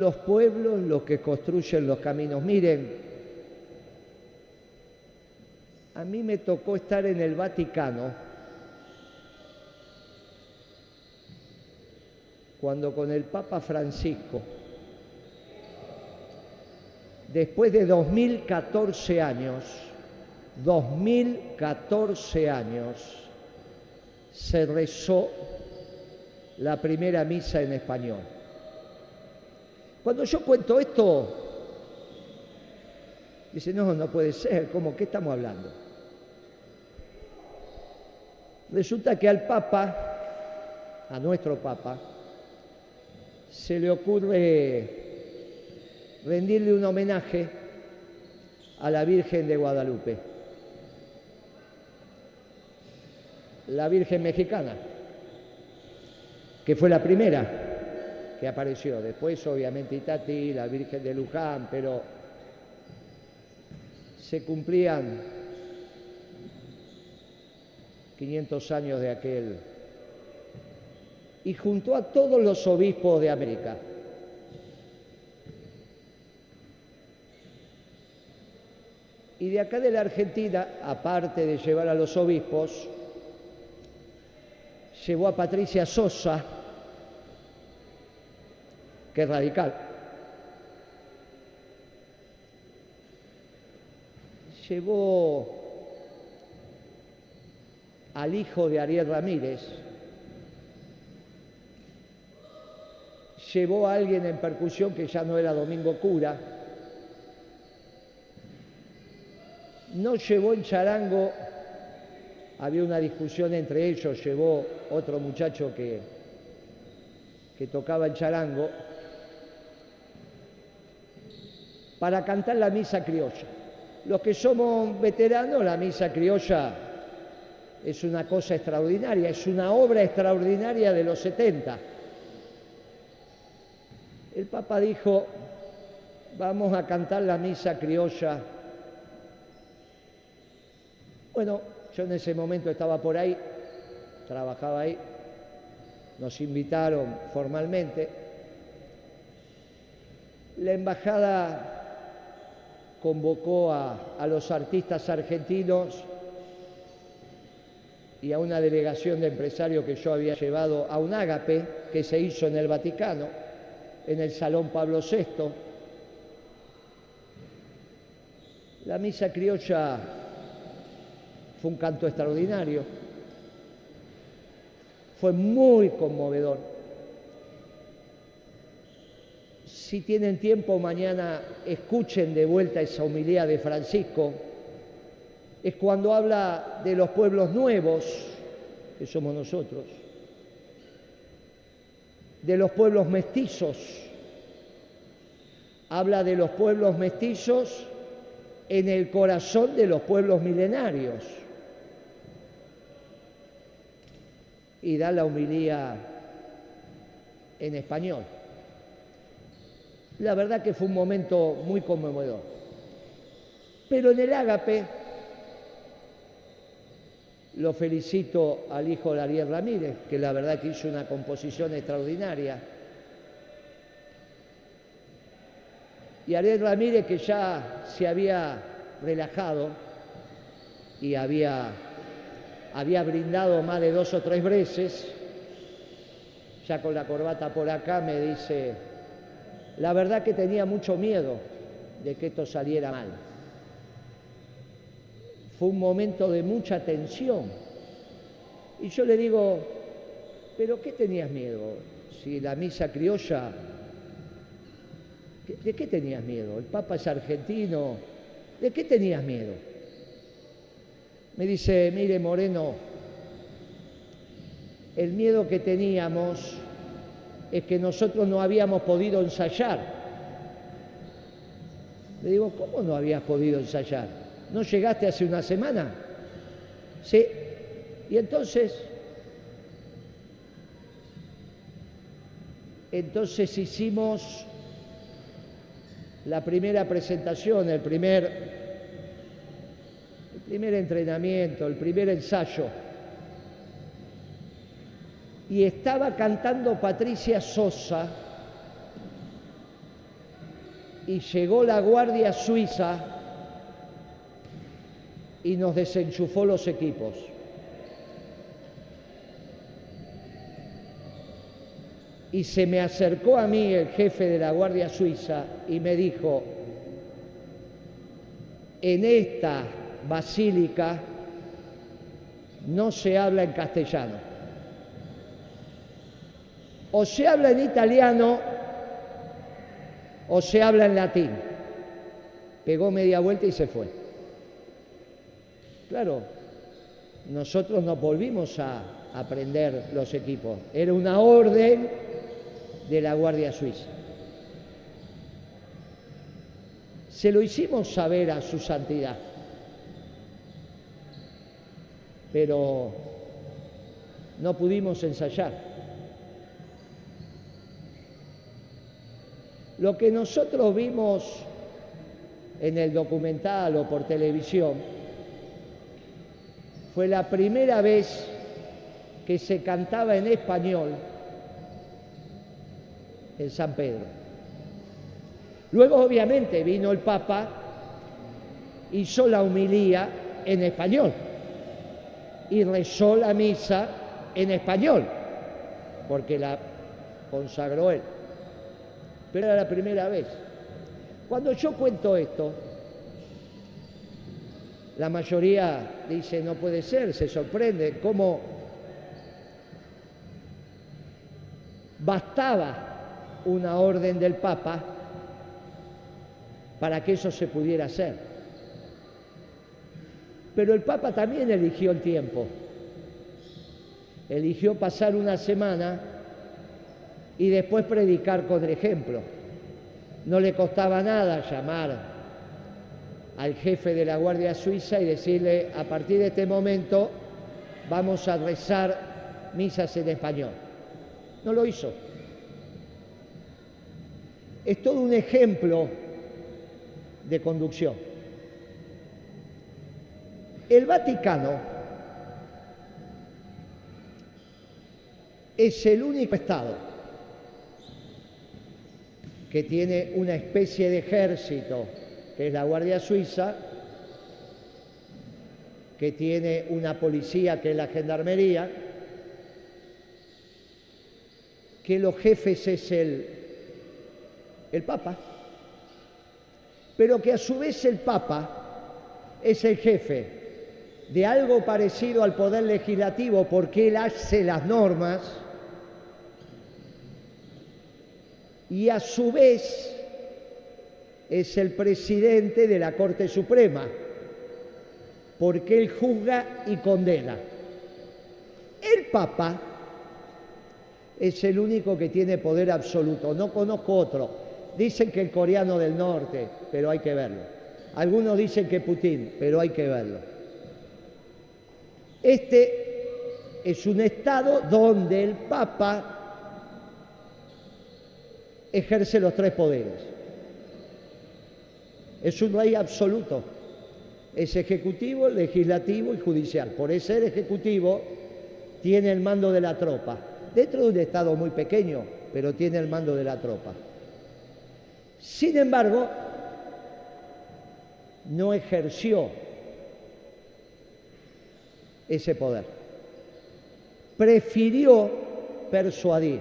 Los pueblos los que construyen los caminos. Miren, a mí me tocó estar en el Vaticano cuando con el Papa Francisco, después de 2014 años, se rezó la primera misa en español. Cuando yo cuento esto, dice, no puede ser, ¿cómo? ¿Qué estamos hablando? Resulta que al Papa, a nuestro Papa, se le ocurre rendirle un homenaje a la Virgen de Guadalupe, la Virgen mexicana, que fue la primera que apareció. Después, obviamente, Itatí, la Virgen de Luján, pero se cumplían 500 años de aquel. Y juntó a todos los obispos de América. Y de acá de la Argentina, aparte de llevar a los obispos, llevó a Patricia Sosa, que es radical. Llevó al hijo de Ariel Ramírez, llevó a alguien en percusión que ya no era Domingo Cura, no llevó en charango, había una discusión entre ellos, llevó otro muchacho que tocaba el charango, para cantar la misa criolla. Los que somos veteranos, la misa criolla es una cosa extraordinaria, es una obra extraordinaria de los 70. El Papa dijo, vamos a cantar la misa criolla. Bueno, yo en ese momento estaba por ahí, trabajaba ahí, nos invitaron formalmente. La embajada convocó a los artistas argentinos y a una delegación de empresarios que yo había llevado a un ágape que se hizo en el Vaticano, en el Salón Pablo VI. La misa criolla fue un canto extraordinario, fue muy conmovedor. Si tienen tiempo, mañana escuchen de vuelta esa homilía de Francisco. Es cuando habla de los pueblos nuevos, que somos nosotros, de los pueblos mestizos. Habla de los pueblos mestizos en el corazón de los pueblos milenarios. Y da la homilía en español. La verdad que fue un momento muy conmovedor. Pero en el ágape, lo felicito al hijo de Ariel Ramírez, que la verdad que hizo una composición extraordinaria. Y Ariel Ramírez, que ya se había relajado y había brindado más de 2 o 3 veces, ya con la corbata por acá, me dice, la verdad que tenía mucho miedo de que esto saliera mal. Fue un momento de mucha tensión. Y yo le digo, ¿pero qué tenías miedo? Si la misa criolla, ¿de qué tenías miedo? El Papa es argentino, ¿de qué tenías miedo? Me dice, mire Moreno, el miedo que teníamos es que nosotros no habíamos podido ensayar. Le digo, ¿cómo no habías podido ensayar? ¿No llegaste hace una semana? Sí. Y entonces hicimos la primera presentación, el primer entrenamiento, el primer ensayo. Y estaba cantando Patricia Sosa y llegó la Guardia Suiza y nos desenchufó los equipos. Y se me acercó a mí el jefe de la Guardia Suiza y me dijo: en esta basílica no se habla en castellano. O se habla en italiano o se habla en latín. Pegó media vuelta y se fue. Claro, nosotros nos volvimos a aprender los equipos. Era una orden de la Guardia Suiza. Se lo hicimos saber a su santidad, pero no pudimos ensayar. Lo que nosotros vimos en el documental o por televisión fue la primera vez que se cantaba en español en San Pedro. Luego, obviamente, vino el Papa, hizo la homilía en español y rezó la misa en español, porque la consagró él. Pero era la primera vez. Cuando yo cuento esto, la mayoría dice: no puede ser, se sorprende, cómo bastaba una orden del Papa para que eso se pudiera hacer. Pero el Papa también eligió el tiempo. Eligió pasar una semana y después predicar con el ejemplo. No le costaba nada llamar al jefe de la Guardia Suiza y decirle: a partir de este momento vamos a rezar misas en español. No lo hizo. Es todo un ejemplo de conducción. El Vaticano es el único Estado que tiene una especie de ejército, que es la Guardia Suiza, que tiene una policía, que es la Gendarmería, que los jefes es el Papa, pero que a su vez el Papa es el jefe de algo parecido al Poder Legislativo, porque él hace las normas, y a su vez es el presidente de la Corte Suprema, porque él juzga y condena. El Papa es el único que tiene poder absoluto. No conozco otro. Dicen que el coreano del norte, pero hay que verlo. Algunos dicen que Putin, pero hay que verlo. Este es un Estado donde el Papa ejerce los tres poderes. Es un rey absoluto. Es ejecutivo, legislativo y judicial. Por ser ejecutivo, tiene el mando de la tropa. Dentro de un Estado muy pequeño, pero tiene el mando de la tropa. Sin embargo, no ejerció ese poder. Prefirió persuadir.